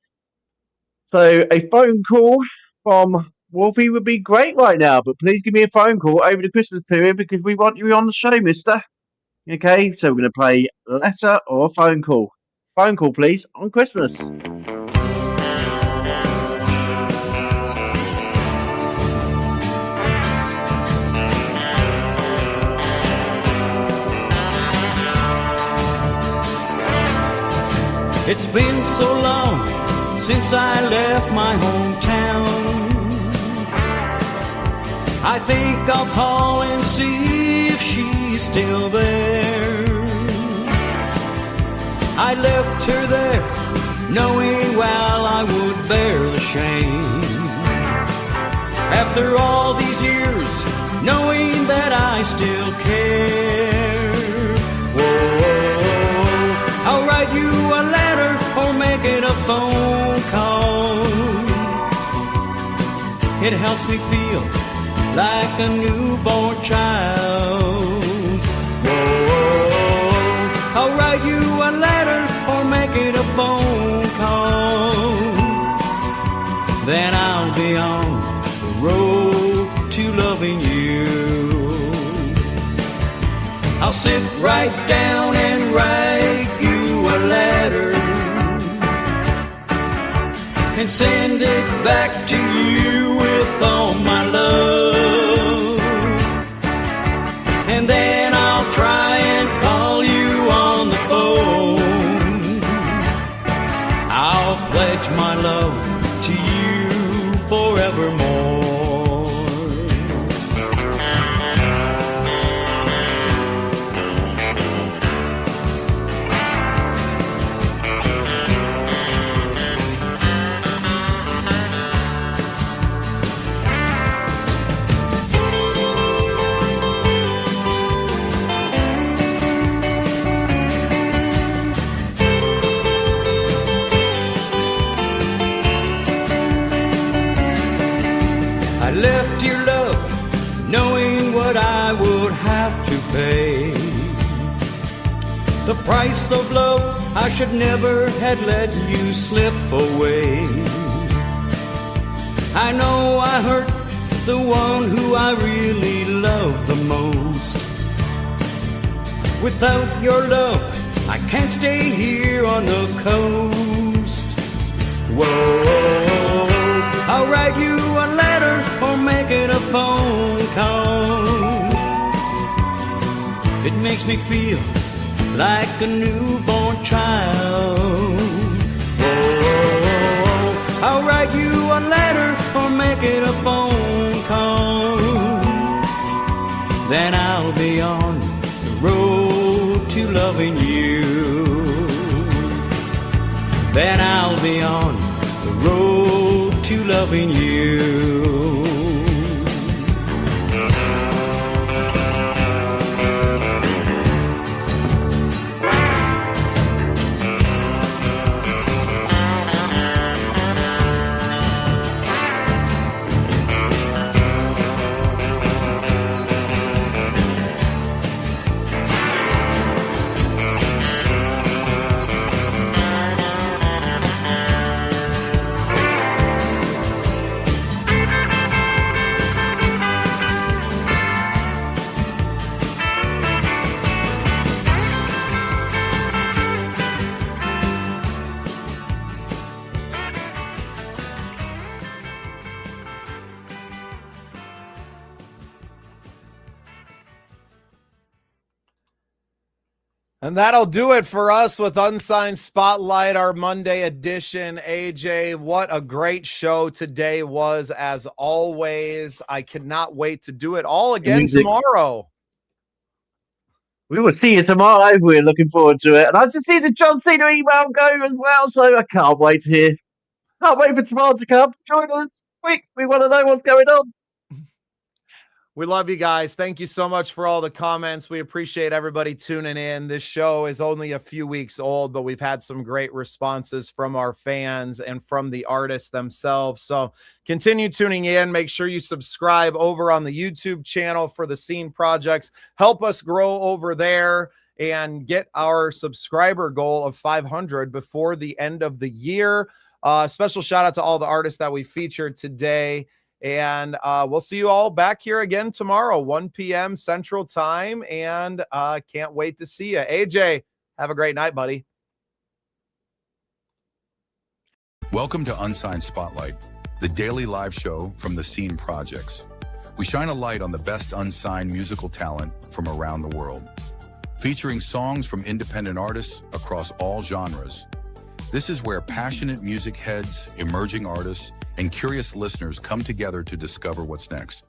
So a phone call from Wolfie would be great right now, but please give me a phone call over the Christmas period because we want you on the show, mister. Okay, so we're going to play letter or phone call. Phone call, please, on Christmas. It's been so long since I left my hometown. I think I'll call and see if she's still there. I left her there, knowing well I would bear the shame. After all these years, knowing that I still care. Whoa, I'll write you a letter or make it a phone call. It helps me feel like a newborn child. Whoa, I'll write you a letter or make it a phone call. Then I'll be on the road to loving you. I'll sit right down and write you a letter and send it back to you with all my love. And then I'll try and call you on the phone. I'll pledge my love to you forevermore. I left your love knowing what I would have to pay. The price of love I should never have let you slip away. I know I hurt the one who I really love the most. Without your love, I can't stay here on the coast. Whoa, I'll write you a letter or make it a phone call. It makes me feel like a newborn child. Whoa, I'll write you a letter or make it a phone call. Then I'll be on the road to loving you. Then I'll be on the road to loving you. And that'll do it for us with Unsigned Spotlight, our Monday edition. AJ, what a great show today was, as always. I cannot wait to do it all again tomorrow. We will see you tomorrow. We're looking forward to it. And I just see the John Cena email go as well, so I can't wait to hear. Can't wait for tomorrow to come. Join us quick. We want to know what's going on. We love you guys. Thank you so much for all the comments. We appreciate everybody tuning in. This show is only a few weeks old, but we've had some great responses from our fans and from the artists themselves. So continue tuning in. Make sure you subscribe over on the YouTube channel for the Scene Projects. Help us grow over there and get our subscriber goal of 500 before the end of the year. Special shout out to all the artists that we featured today. And we'll see you all back here again tomorrow, 1 p.m. Central Time. And can't wait to see you. AJ, have a great night, buddy. Welcome to Unsigned Spotlight, the daily live show from the Scene Projects. We shine a light on the best unsigned musical talent from around the world, featuring songs from independent artists across all genres. This is where passionate music heads, emerging artists, and curious listeners come together to discover what's next.